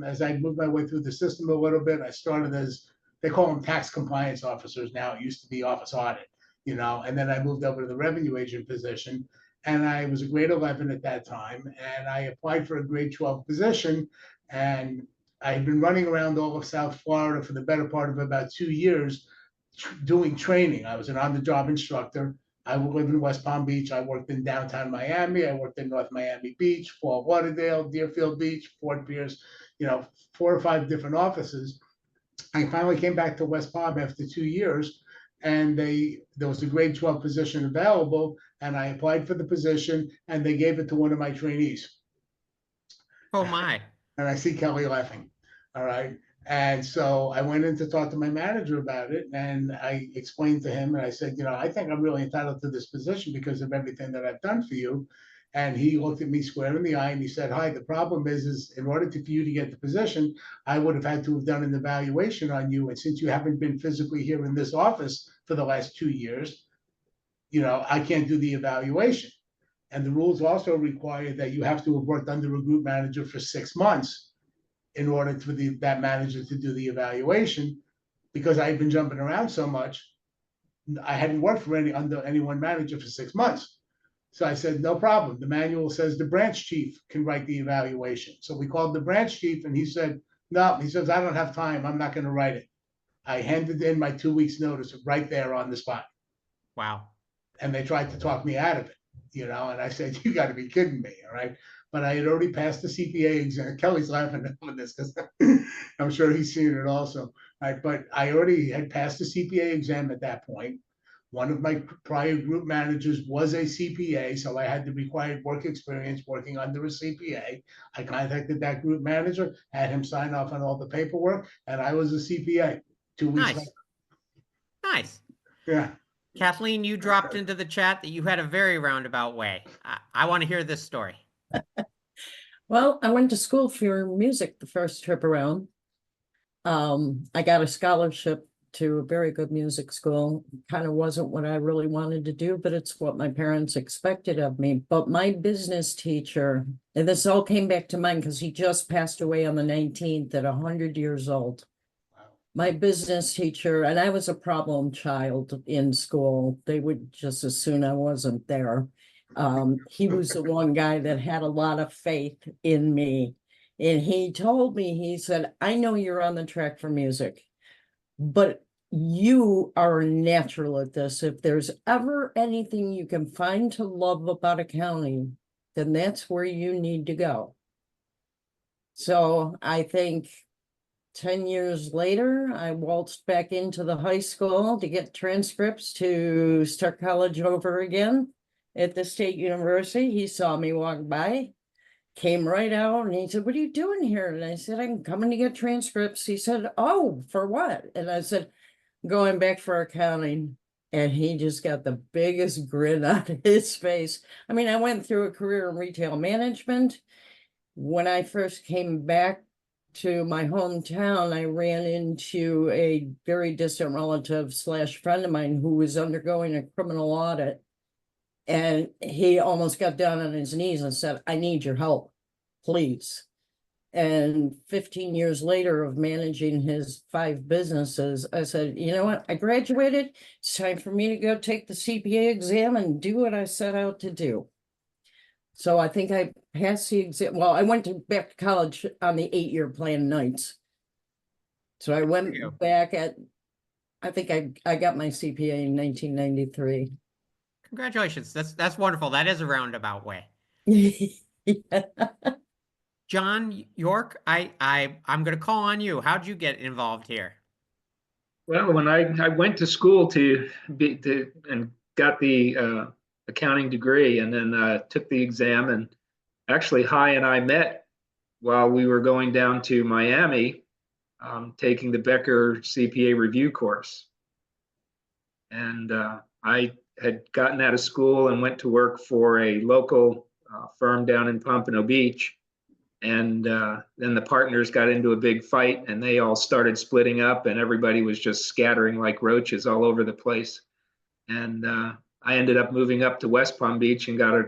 as I moved my way through the system a little bit, I started as, they call them tax compliance officers now. It used to be office audit, and then I moved over to the revenue agent position, and I was a grade 11 at that time, and I applied for a grade 12 position, and I had been running around all of South Florida for the better part of about 2 years doing training. I was an on-the-job instructor. I live in West Palm Beach. I worked in downtown Miami. I worked in North Miami Beach, Fort Lauderdale, Deerfield Beach, Fort Pierce, 4 or 5 different offices. I finally came back to West Palm after 2 years, and there was a grade 12 position available, and I applied for the position, and they gave it to one of my trainees. Oh my. And I see Kelly laughing. All right. And so I went in to talk to my manager about it, and I explained to him, and I said, I think I'm really entitled to this position because of everything that I've done for you. And he looked at me square in the eye and he said, hi, the problem is in order for you to get the position, I would have had to have done an evaluation on you. And since you haven't been physically here in this office for the last 2 years, I can't do the evaluation. And the rules also require that you have to have worked under a group manager for 6 months in order for that manager to do the evaluation. Because I've been jumping around so much, I hadn't worked for under any one manager for 6 months. So I said, no problem. The manual says the branch chief can write the evaluation. So we called the branch chief, and he said, no, he says, I don't have time. I'm not going to write it. I handed in my 2 weeks notice right there on the spot. Wow. And they tried to talk me out of it, and I said, you got to be kidding me, all right? But I had already passed the CPA exam. Kelly's laughing at this because I'm sure he's seen it also. Right? But I already had passed the CPA exam at that point. One of my prior group managers was a CPA, so I had the required work experience working under a CPA. I contacted that group manager, had him sign off on all the paperwork, and I was a CPA 2 weeks Nice. later. Nice. Yeah. Kathleen, you dropped into the chat that you had a very roundabout way. I want to hear this story. Well, I went to school for music the first trip around. I got a scholarship to a very good music school. Kind of wasn't what I really wanted to do, but it's what my parents expected of me. But my business teacher, and this all came back to mind because he just passed away on the 19th at 100 years old. My business teacher, and I was a problem child in school. They would just as soon I wasn't there. He was the one guy that had a lot of faith in me. And he told me, he said, I know you're on the track for music, but you are natural at this. If there's ever anything you can find to love about accounting, then that's where you need to go. So I think 10 years later, I waltzed back into the high school to get transcripts to start college over again at the State University. He saw me walk by, came right out, and he said, what are you doing here? And I said, I'm coming to get transcripts. He said, oh, for what? And I said, going back for accounting. And he just got the biggest grin on his face. I mean, I went through a career in retail management. When I first came back to my hometown, I ran into a very distant relative / friend of mine who was undergoing a criminal audit. And he almost got down on his knees and said, I need your help, please. And 15 years later of managing his 5 businesses, I said, you know what? I graduated. It's time for me to go take the CPA exam and do what I set out to do. So I think I passed the exam. Well, I went back to college on the 8-year plan nights. So I went back I think I got my CPA in 1993. Congratulations. That's wonderful. That is a roundabout way. Yeah. John York, I'm going to call on you. How'd you get involved here? Well, when I went to school and got the accounting degree, and then took the exam, and actually Hi and I met while we were going down to Miami, taking the Becker CPA review course. And I had gotten out of school and went to work for a local firm down in Pompano Beach. And then the partners got into a big fight, and they all started splitting up, and everybody was just scattering like roaches all over the place. And I ended up moving up to West Palm Beach and got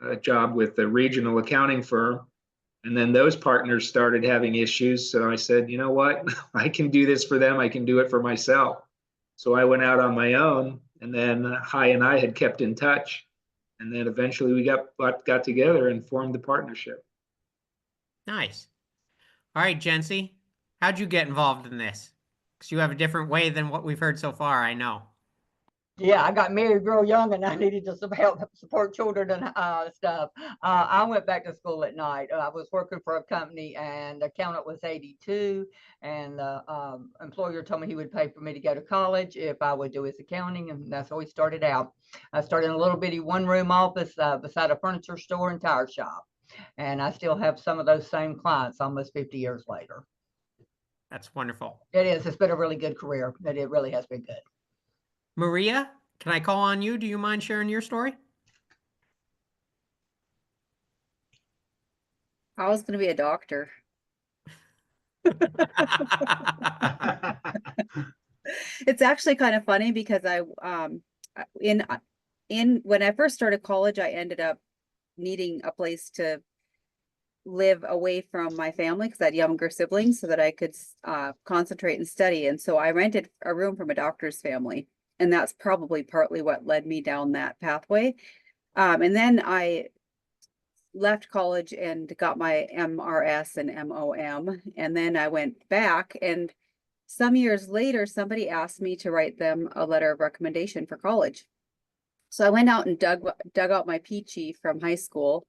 a job with a regional accounting firm. And then those partners started having issues. So I said, you know what? I can do this for them. I can do it for myself. So I went out on my own, and then Hi and I had kept in touch. And then eventually we got together and formed the partnership. Nice. All right, Jency, how'd you get involved in this? Because you have a different way than what we've heard so far, I know. Yeah, I got married real young and I needed to help support children and stuff. I went back to school at night. I was working for a company and the accountant was 82, and the employer told me he would pay for me to go to college if I would do his accounting, and that's how we started out. I started in a little bitty one-room office beside a furniture store and tire shop. And I still have some of those same clients almost 50 years later. That's wonderful. It is. It's been a really good career. It really has been good. Maria, can I call on you? Do you mind sharing your story? I was going to be a doctor. It's actually kind of funny because when I first started college, I ended up needing a place to live away from my family because I had younger siblings so that I could concentrate and study. And so I rented a room from a doctor's family. And that's probably partly what led me down that pathway. And then I left college and got my MRS and MOM. And then I went back and some years later, somebody asked me to write them a letter of recommendation for college. So I went out and dug out my peachy from high school.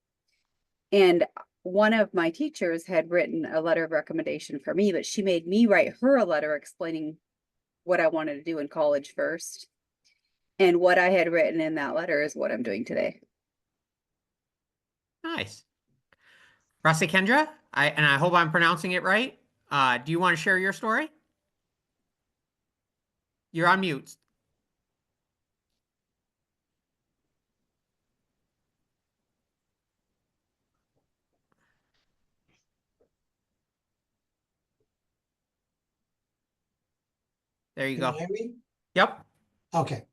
And one of my teachers had written a letter of recommendation for me, but she made me write her a letter explaining what I wanted to do in college first. And what I had written in that letter is what I'm doing today. Nice. Rasi Kendra, I hope I'm pronouncing it right. Do you want to share your story? You're on mute. There you Can you go. hear me? Yep. Okay.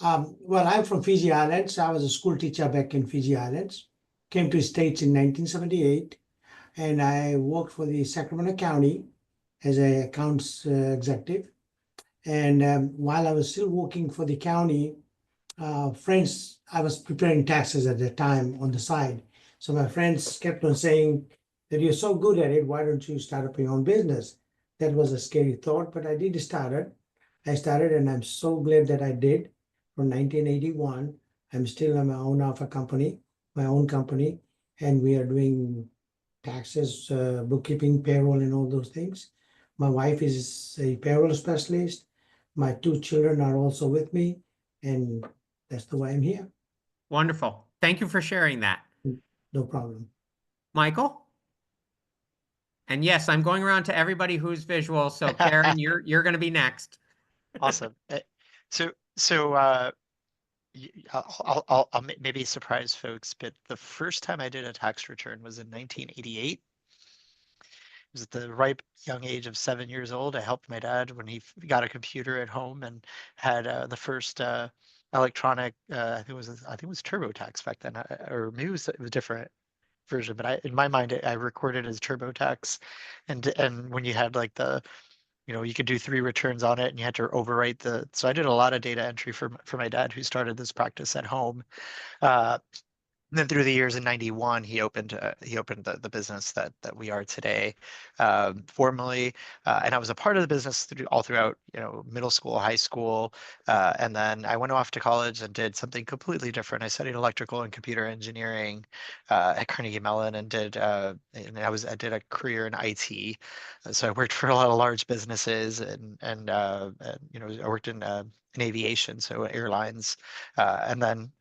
Well, I'm from Fiji Islands. I was a school teacher back in Fiji Islands. Came to States in 1978, and I worked for the Sacramento County as an accounts executive. And while I was still working for the county, friends, I was preparing taxes at the time on the side. So my friends kept on saying that you're so good at it, why don't you start up your own business? That was a scary thought, but I did start it. I started, and I'm so glad that I did. From 1981, I'm still an owner of a company, my own company, and we are doing taxes, bookkeeping, payroll, and all those things. My wife is a payroll specialist. My two children are also with me, and that's the way I'm here. Wonderful. Thank you for sharing that. No problem. Michael? And yes, I'm going around to everybody who's visual. So Karen, you're going to be next. Awesome. So I'll maybe surprise folks, but the first time I did a tax return was in 1988. It was at the ripe young age of 7 years old. I helped my dad when he got a computer at home and had the first electronic. I think it was TurboTax back then, or maybe it was a different version. But in my mind, I recorded as TurboTax, and when you had like you could do 3 returns on it, and you had to overwrite the. So I did a lot of data entry for my dad, who started this practice at home. Uh, and then through the years in 91, he opened the business that we are today, formally, and I was a part of the business all throughout middle school, high school, and then I went off to college and did something completely different. I studied electrical and computer engineering at Carnegie Mellon, and I did a career in IT. So I worked for a lot of large businesses, and I worked in aviation, so airlines, and then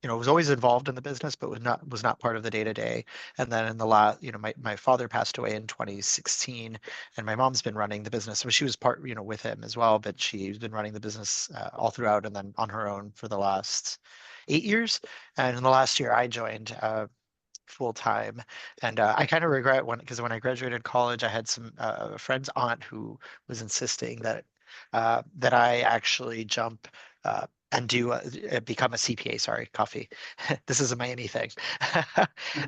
was always involved in the business, but was not part of the day to day. And then in the last, my father passed away in 2016, and my mom's been running the business. So she was part, with him as well, but she's been running the business all throughout, and then on her own for the last 8 years. And in the last year, I joined. Full time, and I kind of regret because when I graduated college, I had some friend's aunt who was insisting that I actually jump and become a CPA. Sorry, coffee. This is a Miami thing.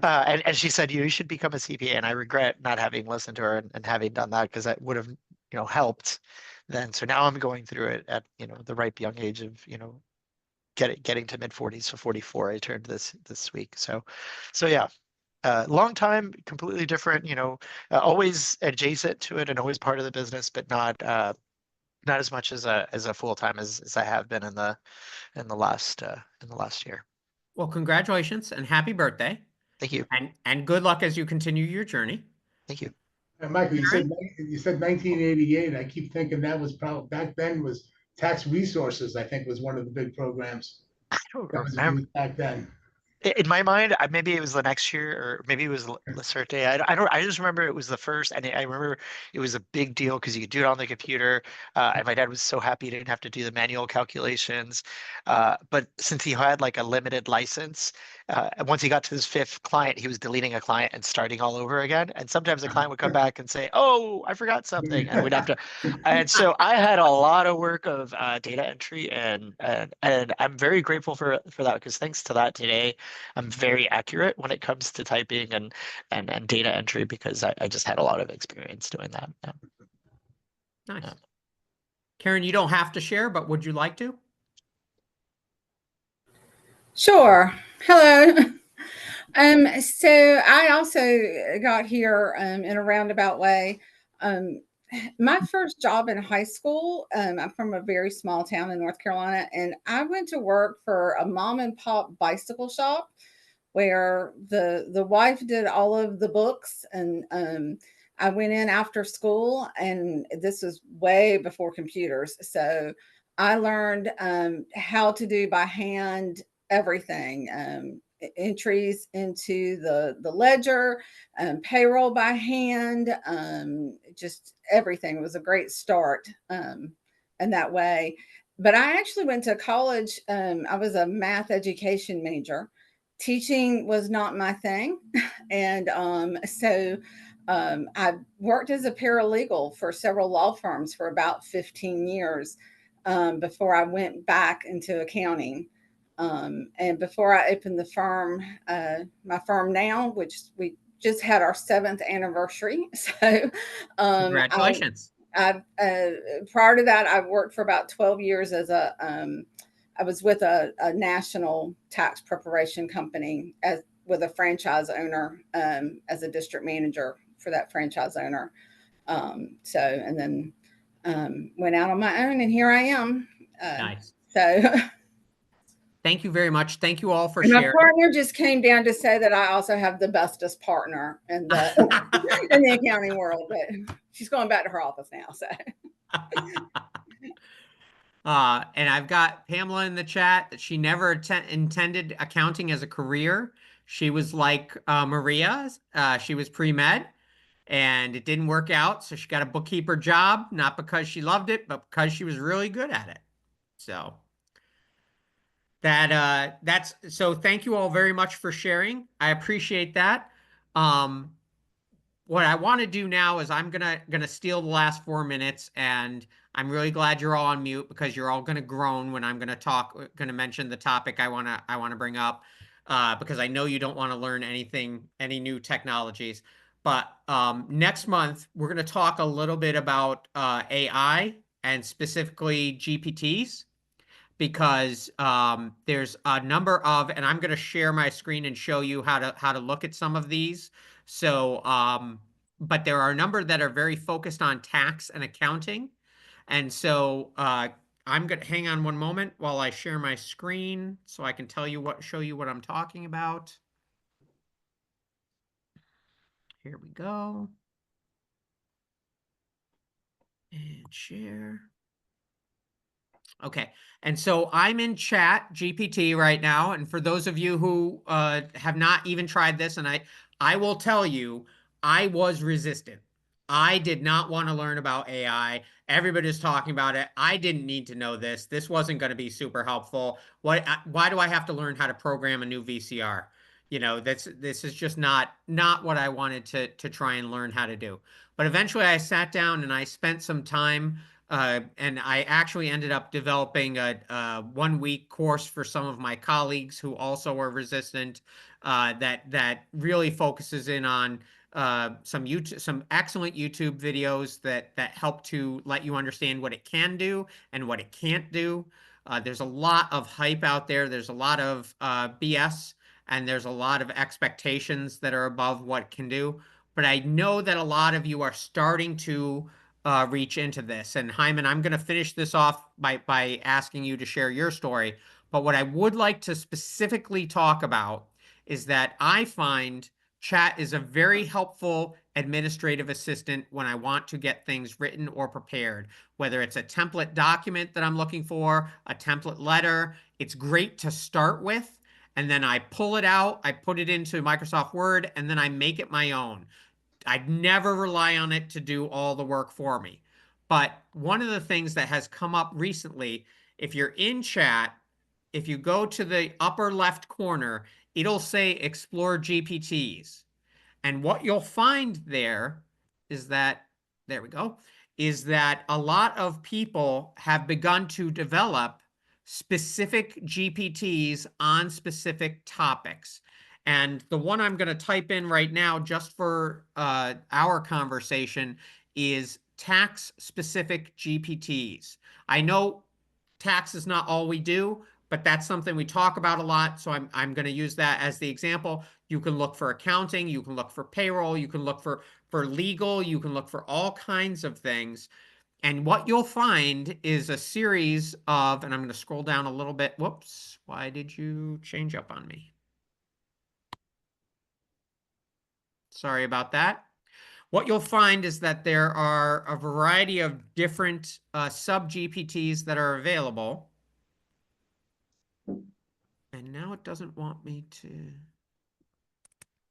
And she said you should become a CPA, and I regret not having listened to her and having done that, because that would have helped then. So now I'm going through it at the ripe young age of getting to mid 40s, so 44. I turned this week. So yeah, long time, completely different. Always adjacent to it and always part of the business, but not as much as a full time as I have been in the last year. Well, congratulations and happy birthday. Thank you. And good luck as you continue your journey. Thank you. And Michael, you Karen? said 1988. I keep thinking that was probably back then was tax resources. I think was one of the big programs I don't that was remember. used back then. In my mind, maybe it was the next year, or maybe it was Lacerte. I don't. I just remember it was the first, and I remember it was a big deal because you could do it on the computer. And my dad was so happy he didn't have to do the manual calculations. But since he had like a limited license, once he got to his 5th client, he was deleting a client and starting all over again. And sometimes the client would come back and say, "Oh, I forgot something," and we'd have to. And so I had a lot of work of data entry, and I'm very grateful for that, because thanks to that today, I'm very accurate when it comes to typing and data entry, because I just had a lot of experience doing that. Yeah. Nice. Yeah. Karen, you don't have to share, but would you like to? Sure. Hello. So I also got here in a roundabout way. my first job in high school, I'm from a very small town in North Carolina, and I went to work for a mom and pop bicycle shop where the wife did all of the books, and I went in after school, and this was way before computers, so I learned how to do by hand everything, entries into the ledger, payroll by hand, just everything. It was a great start in that way. But I actually went to college. I was a math education major. Teaching was not my thing. And so I worked as a paralegal for several law firms for about 15 years before I went back into accounting. And before I opened the firm, my firm now, which we just had our 7th anniversary. So Congratulations. I prior to that, I worked for about 12 years as I was with a national tax preparation company with a franchise owner as a district manager for that franchise owner. And then went out on my own, and here I am. Nice. So Thank you very much. Thank you all for and my sharing. partner just came down to say that I also have the bestest partner in the in the accounting world, but she's going back to her office now. So And I've got Pamela in the chat that she never intended accounting as a career. She was like Maria. She was pre-med and it didn't work out. So she got a bookkeeper job, not because she loved it, but because she was really good at it. So that's so thank you all very much for sharing. I appreciate that. What I want to do now is I'm gonna steal the last 4 minutes, and I'm really glad you're all on mute because you're all gonna groan when I'm gonna mention the topic I wanna bring up, because I know you don't want to learn any new technologies. But next month we're gonna talk a little bit about AI and specifically GPTs because there's a number of, and I'm going to share my screen and show you how to look at some of these. So, but there are a number that are very focused on tax and accounting. And so I'm going to hang on one moment while I share my screen so I can show you what I'm talking about. Here we go. And share. Okay. And so I'm in Chat GPT right now. And for those of you who have not even tried this, and I will tell you, I was resistant. I did not want to learn about AI. Everybody's talking about it. I didn't need to know this. This wasn't going to be super helpful. Why do I have to learn how to program a new VCR? You know, this is just not what I wanted to try and learn how to do. But eventually I sat down and I spent some time and I actually ended up developing a 1 week course for some of my colleagues who also are resistant that really focuses in on some excellent YouTube videos that help to let you understand what it can do and what it can't do. There's a lot of hype out there. There's a lot of BS and there's a lot of expectations that are above what it can do. But I know that a lot of you are starting to reach into this. And Hyman, I'm going to finish this off by asking you to share your story. But what I would like to specifically talk about is that I find chat is a very helpful administrative assistant when I want to get things written or prepared, whether it's a template document that I'm looking for, a template letter. It's great to start with. And then I pull it out, I put it into Microsoft Word, and then I make it my own. I'd never rely on it to do all the work for me. But one of the things that has come up recently, if you're in chat, if you go to the upper left corner, it'll say explore GPTs. And what you'll find there is that, there we go, is that a lot of people have begun to develop specific GPTs on specific topics. And the one I'm going to type in right now, just for our conversation, is tax specific GPTs. I know tax is not all we do, but that's something we talk about a lot. So I'm going to use that as the example. You can look for accounting, you can look for payroll, you can look for for legal, you can look for all kinds of things. And what you'll find is a series of, and I'm going to scroll down a little bit. Whoops, why did you change up on me? Sorry about that. What you'll find is that there are a variety of different sub-GPTs that are available. And now it doesn't want me to.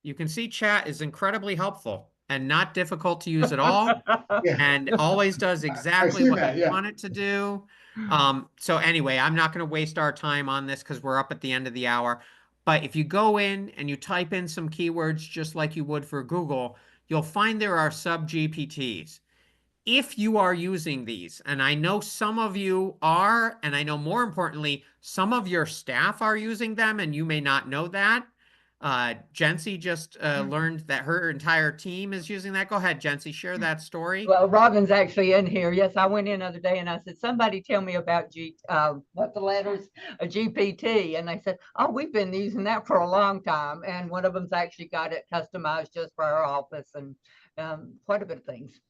You can see chat is incredibly helpful and not difficult to use at all. Yeah, And always does exactly see what that, you yeah. want it to do. So anyway, I'm not going to waste our time on this because we're up at the end of the hour. But if you go in and you type in some keywords just like you would for Google, you'll find there are sub-GPTs. If you are using these, and I know some of you are, and I know more importantly, some of your staff are using them, and you may not know that. Jency just learned that her entire team is using that. Go ahead, Jency, share that story. Well, Robin's actually in here. Yes, I went in the other day and I said, somebody tell me about what the letters, a GPT. And they said, oh, we've been using that for a long time. And one of them's actually got it customized just for our office and quite a bit of things.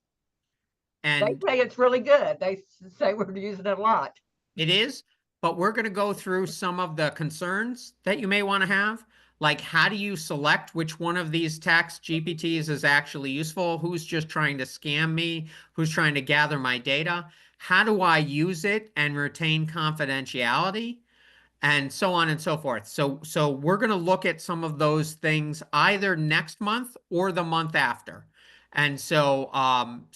And they say it's really good. They say we're using it a lot. it is, but we're going to go through some of the concerns that you may want to have. Like, how do you select which one of these tax GPTs is actually useful? Who's just trying to scam me? Who's trying to gather my data? How do I use it and retain confidentiality? And so on and so forth. So we're going to look at some of those things either next month or the month after. And so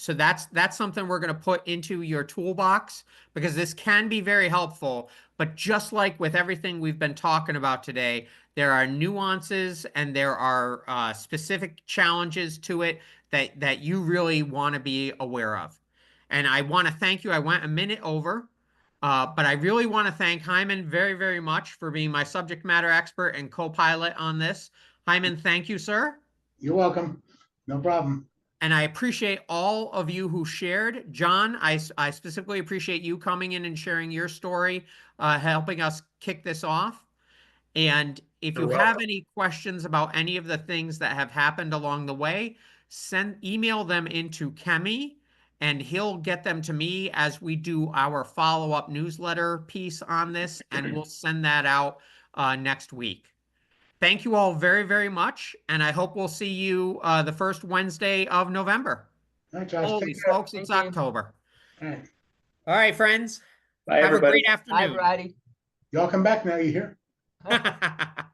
that's something we're going to put into your toolbox because this can be very helpful. But just like with everything we've been talking about today, there are nuances and there are specific challenges to it that you really want to be aware of. And I want to thank you. I went a minute over. But I really want to thank Hyman very, very much for being my subject matter expert and co-pilot on this. Hyman, thank you, sir. You're welcome. No problem. And I appreciate all of you who shared. John, I specifically appreciate you coming in and sharing your story, helping us kick this off. And if you have any questions about any of the things that have happened along the way, email them into Kemi and he'll get them to me as we do our follow-up newsletter piece on this, and we'll send that out next week. Thank you all very, very much, and I hope we'll see you the first Wednesday of November. All right, Josh. Holy Take care. smokes, it's October. All right. All right, friends. Bye, Have everybody. a great Bye, afternoon. everybody. Y'all come back now, you hear? Bye.